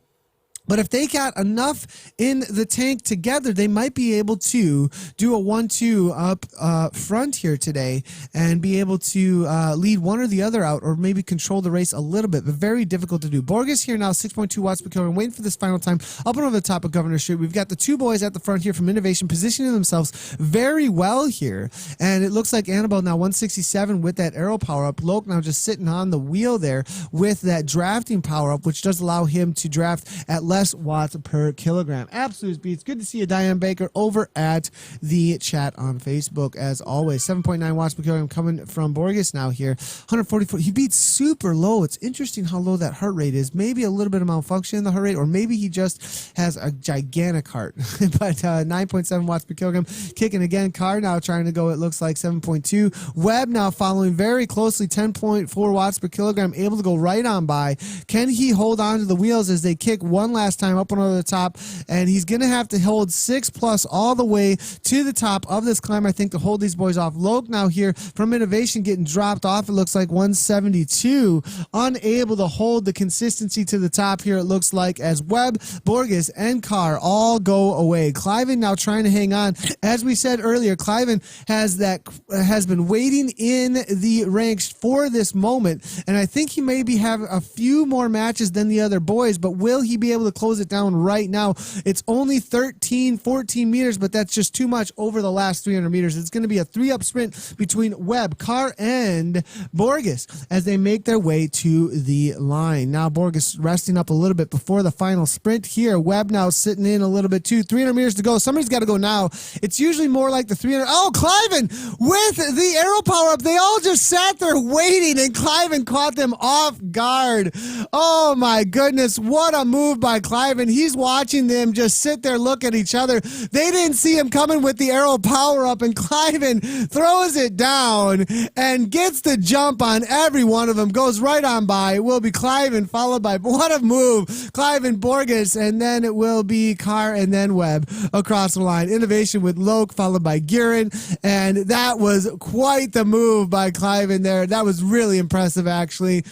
But if they got enough in the tank together, they might be able to do a 1-2 up front here today and be able to lead one or the other out, or maybe control the race a little bit, but very difficult to do. Borges here now, 6.2 watts per kilogram, waiting for this final time up and over the top of Governor Street. We've got the 2 boys at the front here from Innovation positioning themselves very well here. And it looks like Annabelle now 167 with that aero power up. Loke now just sitting on the wheel there with that drafting power up, which does allow him to draft at left less watts per kilogram. Absolute beats. Good to see you, Diane Baker, over at the chat on Facebook, as always. 7.9 watts per kilogram coming from Borges now here. 144. He beats super low. It's interesting how low that heart rate is. Maybe a little bit of malfunction in the heart rate, or maybe he just has a gigantic heart. But 9.7 watts per kilogram. Kicking again. Carr now trying to go, it looks like 7.2. Webb now following very closely, 10.4 watts per kilogram, able to go right on by. Can he hold on to the wheels as they kick one last time up onto the top? And he's going to have to hold 6+ all the way to the top of this climb, I think, to hold these boys off. Loke now here from Innovation getting dropped off. It looks like 172. Unable to hold the consistency to the top here, it looks like, as Webb, Borges, and Carr all go away. Cliven now trying to hang on. As we said earlier, Cliven has been waiting in the ranks for this moment, and I think he maybe have a few more matches than the other boys, but will he be able to close it down right now? It's only 14 meters, but that's just too much over the last 300 meters. It's going to be a 3-up sprint between Webb, Carr, and Borges as they make their way to the line. Now Borges resting up a little bit before the final sprint here. Webb now sitting in a little bit too. 300 meters to go. Somebody's got to go now. It's usually more like the 300. Oh, Cliven with the arrow power up. They all just sat there waiting, and Cliven caught them off guard. Oh my goodness, what a move by Cliven. He's watching them just sit there, look at each other. They didn't see him coming with the arrow power up, and Cliven throws it down and gets the jump on every one of them. Goes right on by. It will be Cliven, followed by, what a move, Cliven, Borges, and then it will be Carr, and then Webb across the line. Innovation with Loke, followed by Guerin, and that was quite the move by Cliven there. That was really impressive, actually.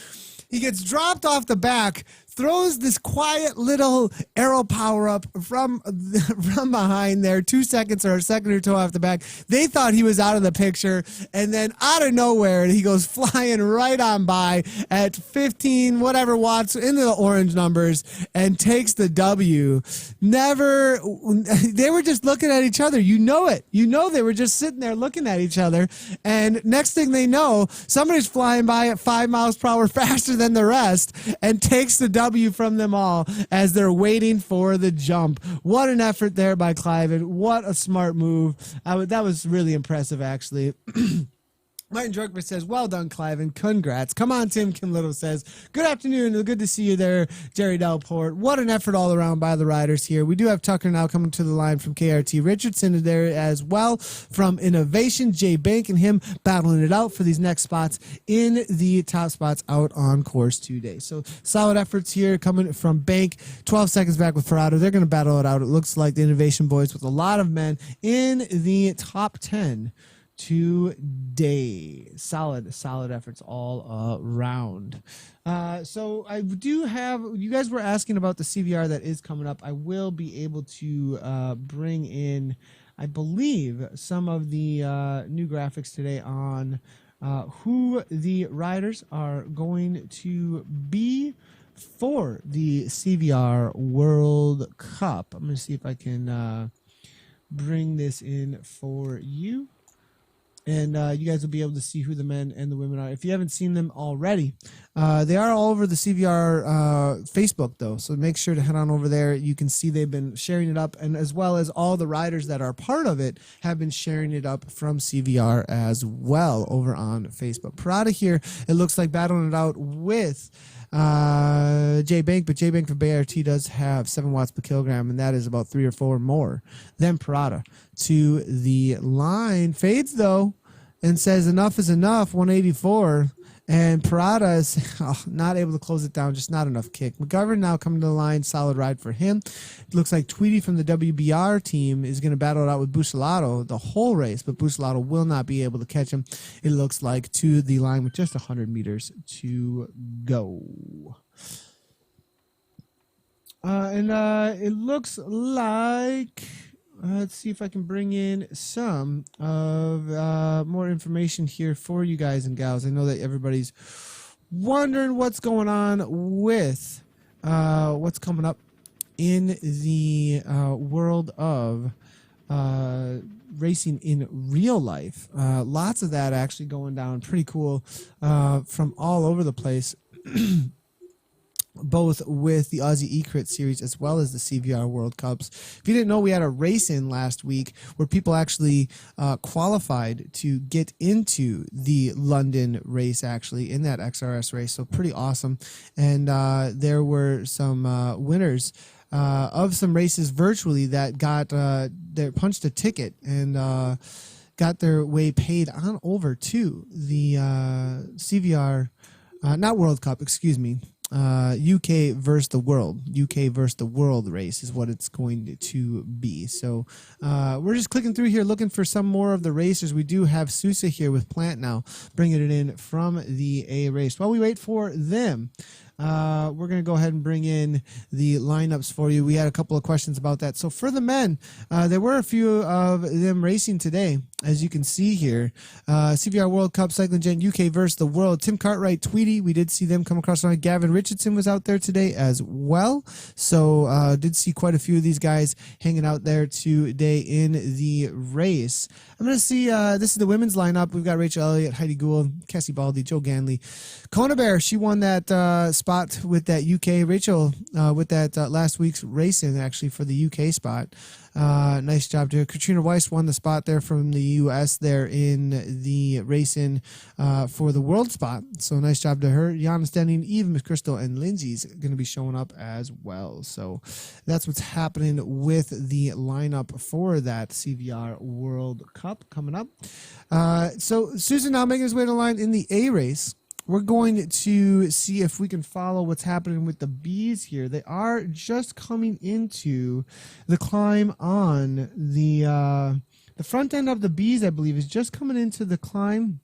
He gets dropped off the back, throws this quiet little arrow power up from behind there, 2 seconds or a second or two off the back. They thought he was out of the picture, and then out of nowhere, he goes flying right on by at 15 whatever watts into the orange numbers and takes the W. They were just looking at each other. You know it. You know they were just sitting there looking at each other, and next thing they know, somebody's flying by at 5 miles per hour faster than the rest and takes the W from them all as they're waiting for the jump. What an effort there by Cliven. What a smart move. That was really impressive, actually. Martin Druckman says, well done, Cliven. Congrats. Come on, Tim. Kim Little says, good afternoon. Good to see you there, Jerry Delport. What an effort all around by the riders here. We do have Tucker now coming to the line from KRT. Richardson there as well from Innovation. Jay Bank and him battling it out for these next spots in the top spots out on course today. So solid efforts here coming from Bank. 12 seconds back with Ferrado. They're going to battle it out. It looks like the Innovation boys with a lot of men in the top 10 today. Solid efforts all around. So I do have, you guys were asking about the CVR that is coming up. I will be able to bring in, I believe, some of the new graphics today on who the riders are going to be for the CVR World Cup. I'm going to see if I can bring this in for you. And you guys will be able to see who the men and the women are. If you haven't seen them already, they are all over the CVR Facebook, though. So make sure to head on over there. You can see they've been sharing it up, and as well as all the riders that are part of it have been sharing it up from CVR as well over on Facebook. Prada here, it looks like battling it out with J Bank, but J Bank for BRT does have 7 watts per kilogram, and that is about 3 or 4 more than Prada. To the line, fades though, and says enough is enough. 184, and Prada is not able to close it down, just not enough kick. McGovern now coming to the line, solid ride for him. It looks like Tweedy from the WBR team is going to battle it out with Bucelato the whole race, but Bucelato will not be able to catch him, it looks like, to the line with just 100 meters to go. It looks like, let's see if I can bring in some of more information here for you guys and gals. I know that everybody's wondering what's going on with what's coming up in the world of racing in real life. Lots of that actually going down. Pretty cool from all over the place. both with the Aussie E-Crit Series as well as the CVR World Cups. If you didn't know, we had a race in last week where people actually qualified to get into the London race, actually, in that XRS race. So pretty awesome. And there were some winners of some races virtually that got they punched a ticket and got their way paid on over to the CVR, not World Cup, excuse me. UK versus the world race is what it's going to be. So we're just clicking through here looking for some more of the racers. We do have Sousa here with Plant now bringing it in from the A race. While we wait for them, we're going to go ahead and bring in the lineups for you. We had a couple of questions about that. So for the men, there were a few of them racing today, as you can see here. CVR World Cup Cycling Gent UK versus the World. Tim Cartwright, Tweedy, we did see them come across the line. Gavin Richardson was out there today as well. So did see quite a few of these guys hanging out there today in the race. I'm going to see, this is the women's lineup. We've got Rachel Elliott, Heidi Gould, Cassie Baldy, Joe Ganley. Kona Bear, she won that spot with that UK. Rachel with that last week's racing, actually, for the UK spot. Nice job to her. Katrina Weiss won the spot there from the U.S. there in the racing for the world spot. So nice job to her. Jana Stenning, Eve McChrystal, and Lindsay's going to be showing up as well. So that's what's happening with the lineup for that CVR World Cup coming up. So Susan now making his way to the line in the A race. We're going to see if we can follow what's happening with the bees here. They are just coming into the climb on the front end of the bees, I believe, is just coming into the climb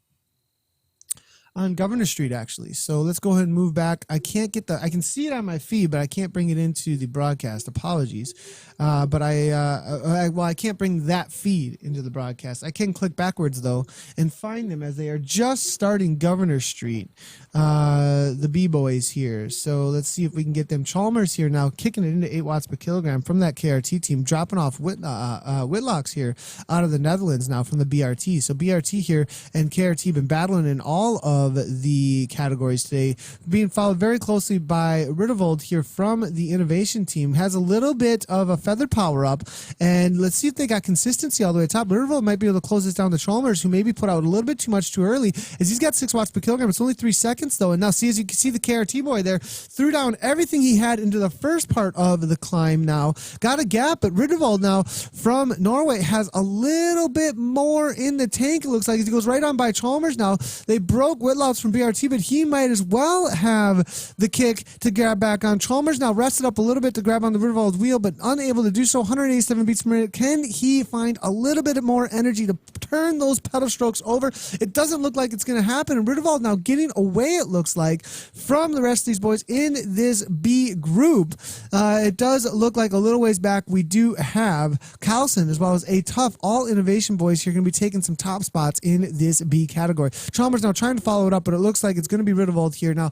on Governor Street, actually. So let's go ahead and move back. I can't get I can see it on my feed, but I can't bring it into the broadcast. Apologies. But I can't bring that feed into the broadcast. I can click backwards, though, and find them as they are just starting Governor Street, the B-Boys here. So let's see if we can get them. Chalmers here now kicking it into 8 watts per kilogram from that KRT team, dropping off Whitlocks here out of the Netherlands now from the BRT. So BRT here and KRT been battling in all of the categories today, being followed very closely by Rittervold here from the innovation team. Has a little bit of a feather power up, and let's see if they got consistency all the way top. Rittervold might be able to close this down to Chalmers, who maybe put out a little bit too much too early, as he's got 6 watts per kilogram. It's only 3 seconds though, and now see, as you can see, the KRT boy there threw down everything he had into the first part of the climb. Now got a gap, but Rittervold now from Norway has a little bit more in the tank, it looks like, as he goes right on by Chalmers. Now they broke Whitlocks from BRT, but he might as well have the kick to grab back on. Chalmers now rested up a little bit to grab on the Rittervold wheel, but unable to do so. 187 beats per minute. Can he find a little bit more energy to turn those pedal strokes over? It doesn't look like it's going to happen. And Rittervold now getting away, it looks like, from the rest of these boys in this B group. It does look like a little ways back we do have Carlson, as well as a tough all innovation boys here, going to be taking some top spots in this B category. Chalmers now trying to follow it up, but it looks like it's going to be Rittervold here. Now,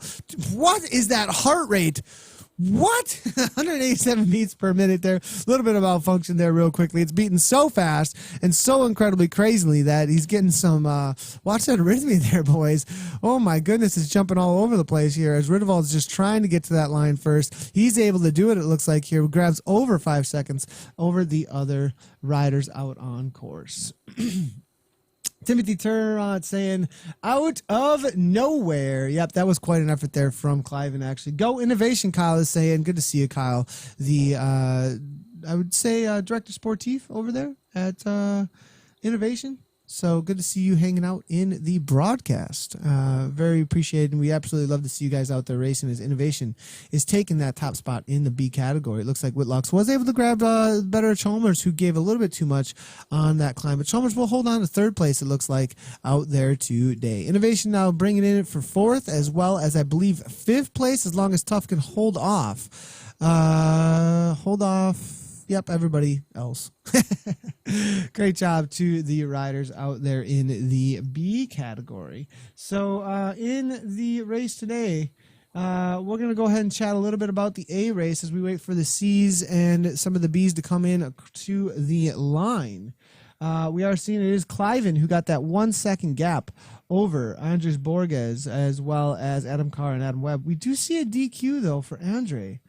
what is that heart rate? What? 187 beats per minute there. A little bit of malfunction there real quickly. It's beating so fast and so incredibly crazily that he's getting some, watch that arrhythmia there, boys. Oh my goodness, it's jumping all over the place here as Rittervold's just trying to get to that line first. He's able to do it looks like here. Grabs over 5 seconds over the other riders out on course. Timothy Turrott saying, out of nowhere. Yep, that was quite an effort there from Cliven, actually. Go Innovation, Kyle is saying. Good to see you, Kyle. The, I would say, Director Sportif over there at Innovation. So good to see you hanging out in the broadcast. Very appreciated, and we absolutely love to see you guys out there racing as Innovation is taking that top spot in the B category. It looks like Whitlocks was able to grab better Chalmers, who gave a little bit too much on that climb. But Chalmers will hold on to 3rd place, it looks like, out there today. Innovation now bringing in it for 4th, as well as, I believe, 5th place, as long as Tough can hold off. Yep, everybody else. Great job to the riders out there in the B category. So in the race today, we're going to go ahead and chat a little bit about the A race as we wait for the C's and some of the B's to come in to the line. We are seeing it is Cliven who got that 1 second gap over Andres Borges as well as Adam Carr and Adam Webb. We do see a DQ though for Andre.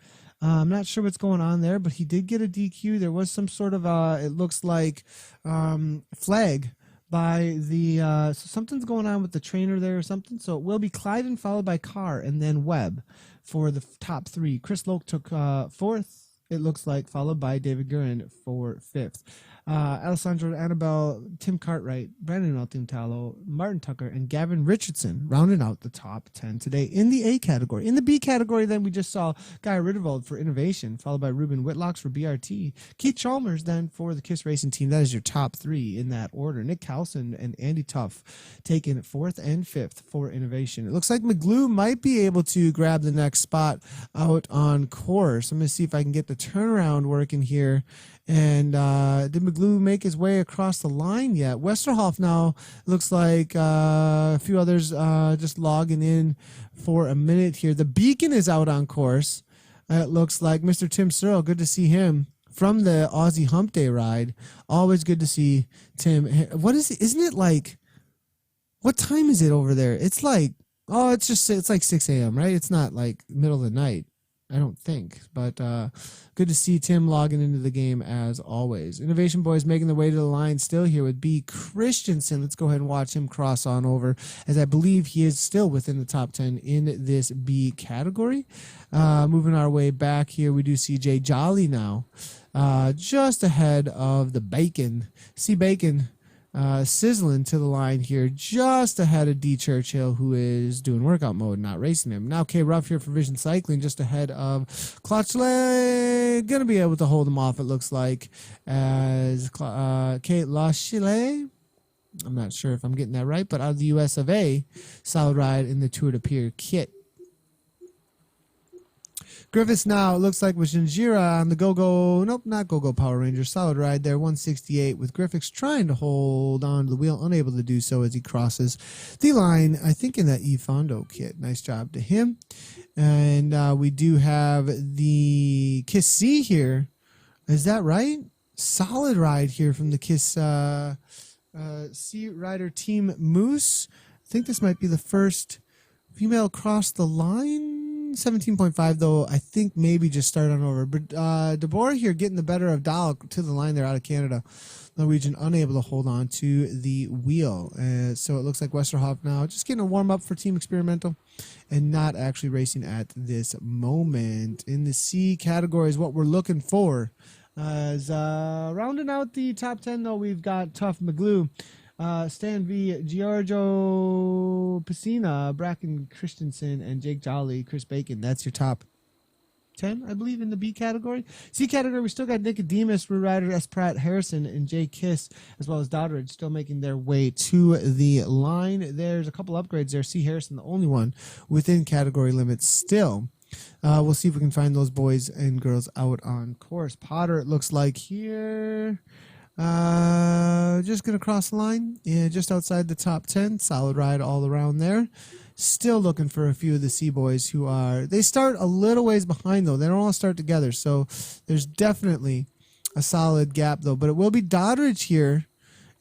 I'm not sure what's going on there, but he did get a DQ. There was some sort of it looks like flag by the so something's going on with the trainer there or something. So it will be Clyden followed by Carr and then Webb for the top three. Chris Loke took fourth, it looks like, followed by David Guerin for fifth. Alessandro Annabelle, Tim Cartwright, Brandon Altintalo, Martin Tucker, and Gavin Richardson rounding out the top 10 today in the A category. In the B category, then we just saw Guy Rittervold for Innovation, followed by Ruben Whitlocks for BRT. Keith Chalmers then for the KISS Racing Team. That is your top three in that order. Nick Carlson and Andy Tuff taking fourth and fifth for Innovation. It looks like McGlue might be able to grab the next spot out on course. I'm going to see if I can get the turnaround working here. And did McGlue make his way across the line yet? Westerhoff now looks like a few others just logging in for a minute here. The Beacon is out on course. It looks like Mr. Tim Searle. Good to see him from the Aussie Hump Day ride. Always good to see Tim. What is it? Isn't it like, what time is it over there? It's like, oh, it's like 6 a.m., right? It's not like middle of the night, I don't think, but good to see Tim logging into the game as always. Innovation Boys making their way to the line still here with B. Christensen. Let's go ahead and watch him cross on over, as I believe he is still within the top 10 in this B category. Moving our way back here, we do see Jay Jolly now, just ahead of the Bacon. See Bacon sizzling to the line here, just ahead of D. Churchill, who is doing workout mode, not racing him. Now K. Ruff here for Vision Cycling, just ahead of Clochley. Gonna be able to hold him off, it looks like, as Kate Lachile. I'm not sure if I'm getting that right, but out of the US of A, solid ride in the Tour de Pierre kit. Griffiths now, it looks like, with Janjira on the Go-Go, nope, not Go-Go Power Ranger, solid ride there, 168, with Griffiths trying to hold on to the wheel, unable to do so as he crosses the line, I think in that E Fondo kit. Nice job to him. And we do have the KISS C here. Is that right? Solid ride here from the KISS C rider team Moose. I think this might be the first female cross the line. 17.5 though, I think maybe just start on over. But DeBoer here getting the better of Dahl to the line there out of Canada. Norwegian unable to hold on to the wheel. So it looks like Westerhoff now just getting a warm up for Team Experimental and not actually racing at this moment. In the C category is what we're looking for. As rounding out the top 10 though, we've got Tough McGlue. Stan V, Giorgio Piscina, Bracken Christensen, and Jake Jolly, Chris Bacon. That's your top 10, I believe, in the B category. C category, we still got Nicodemus, Rue Ryder, S. Pratt, Harrison, and Jay Kiss, as well as Doddridge, still making their way to the line. There's a couple upgrades there. C. Harrison, the only one within category limits still. We'll see if we can find those boys and girls out on course. Potter, it looks like here. Just gonna cross the line, yeah, just outside the top 10. Solid ride all around there. Still looking for a few of the C boys who are, they start a little ways behind though. They don't all start together, so there's definitely a solid gap though. But it will be Doddridge here,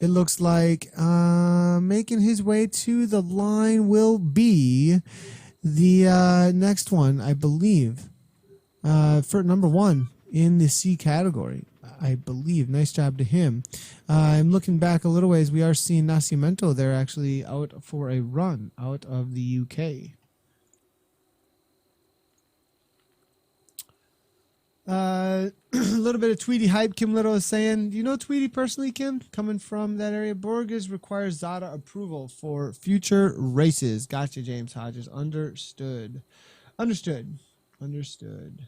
it looks like, making his way to the line. Will be the next one, I believe, for number one in the C category, I believe. Nice job to him. I'm looking back a little ways. We are seeing Nascimento there actually out for a run out of the UK. A little bit of Tweety hype. Kim Little is saying, do you know Tweety personally, Kim? Coming from that area. Borges requires Zada approval for future races. Gotcha, James Hodges. Understood. Understood. Understood.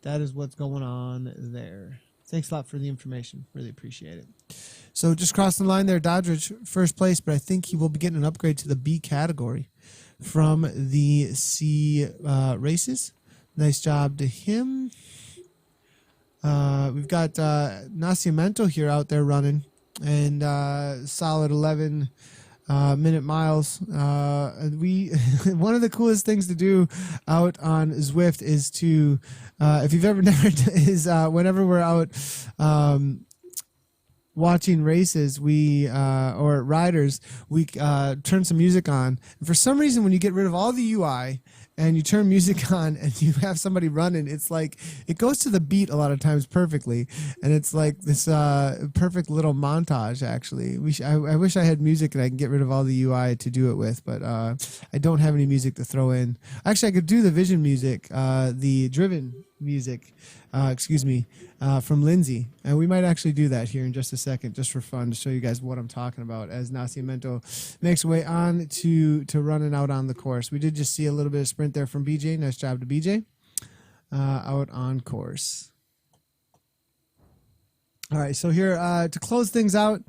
That is what's going on there. Thanks a lot for the information. Really appreciate it. So just crossing the line there, Doddridge, first place, but I think he will be getting an upgrade to the B category from the C races. Nice job to him. We've got Nascimento here out there running, and solid 11 minute miles. One of the coolest things to do out on Zwift is to, if you've ever never, is whenever we're out watching races, or riders, we turn some music on. And for some reason, when you get rid of all the UI and you turn music on and you have somebody running, it's like it goes to the beat a lot of times perfectly, and it's like this perfect little montage. Actually, I wish I had music and I can get rid of all the UI to do it with, but I don't have any music to throw in. Actually, I could do the Vision music, the Driven music, from Lindsay, and we might actually do that here in just a second, just for fun, to show you guys what I'm talking about as Nascimento makes way on to running out on the course. We did just see a little bit of sprint there from BJ. Nice job to BJ out on course. All right, so here to close things out,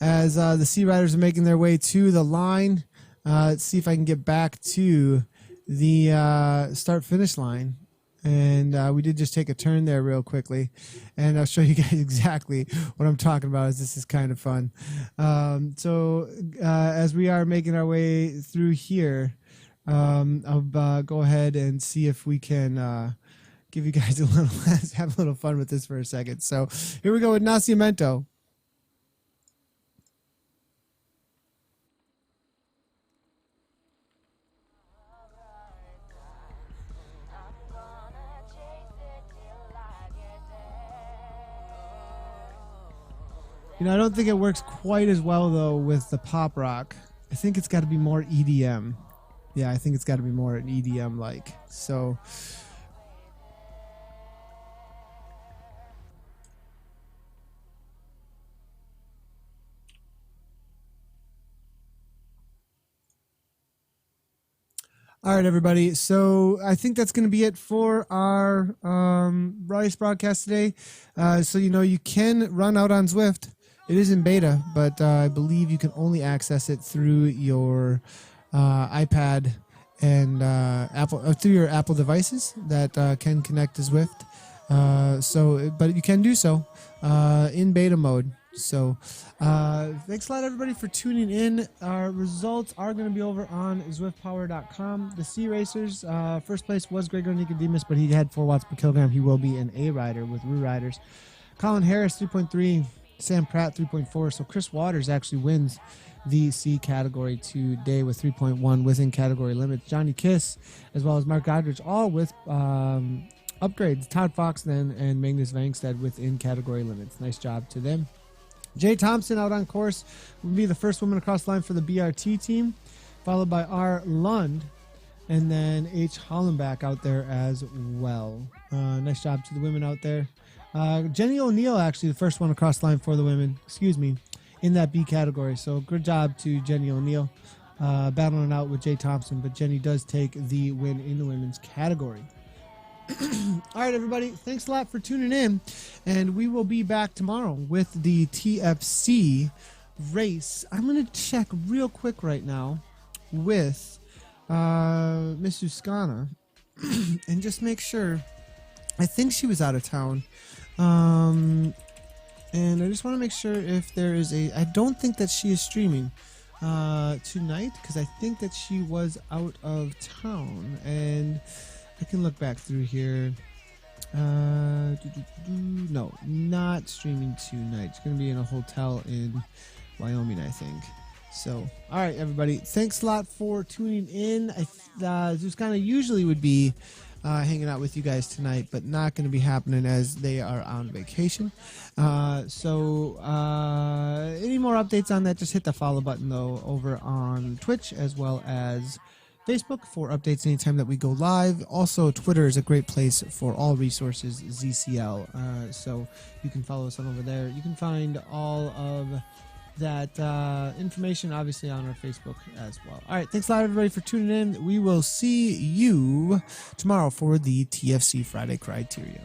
as the C riders are making their way to the line, let's see if I can get back to the start finish line. And we did just take a turn there real quickly, and I'll show you guys exactly what I'm talking about, as this is kind of fun. So as we are making our way through here, I'll go ahead and see if we can give you guys have a little fun with this for a second. So here we go with Nascimento. You know, I don't think it works quite as well, though, with the pop rock. I think it's got to be more EDM. Yeah, I think it's got to be more EDM-like. So, all right, everybody. So I think that's going to be it for our Rice broadcast today. So, you know, you can run out on Zwift. It is in beta, but I believe you can only access it through your iPad and through your Apple devices that can connect to Zwift. But you can do so in beta mode. So thanks a lot, everybody, for tuning in. Our results are going to be over on ZwiftPower.com. The C Racers, first place was Gregor Nicodemus, but he had 4 watts per kilogram. He will be an A rider with Roo Riders. Colin Harris, 3.3. Sam Pratt, 3.4. So Chris Waters actually wins the C category today with 3.1 within category limits. Johnny Kiss, as well as Mark Godrich, all with upgrades. Todd Fox then and Magnus Vangstad within category limits. Nice job to them. Jay Thompson out on course will be the first woman across the line for the BRT team, followed by R. Lund, and then H. Hollenbach out there as well. Nice job to the women out there. Jenny O'Neill, actually, the first one across the line for the women, in that B category. So good job to Jenny O'Neill, battling out with Jay Thompson, but Jenny does take the win in the women's category. All right, everybody, thanks a lot for tuning in, and we will be back tomorrow with the TFC race. I'm going to check real quick right now with Miss Uskana and just make sure. I think she was out of town. And I just want to make sure if there is I don't think that she is streaming tonight, because I think that she was out of town. And I can look back through here. No, not streaming tonight. She's going to be in a hotel in Wyoming, I think. So, all right, everybody. Thanks a lot for tuning in. Just kind of usually would be hanging out with you guys tonight, but not going to be happening as they are on vacation. So any more updates on that, just hit the follow button, though, over on Twitch as well as Facebook for updates anytime that we go live. Also, Twitter is a great place for all resources, ZCL. So you can follow us on over there. You can find all of that information, obviously, on our Facebook as well. All right, thanks a lot, everybody, for tuning in. We will see you tomorrow for the TFC Friday Criterion.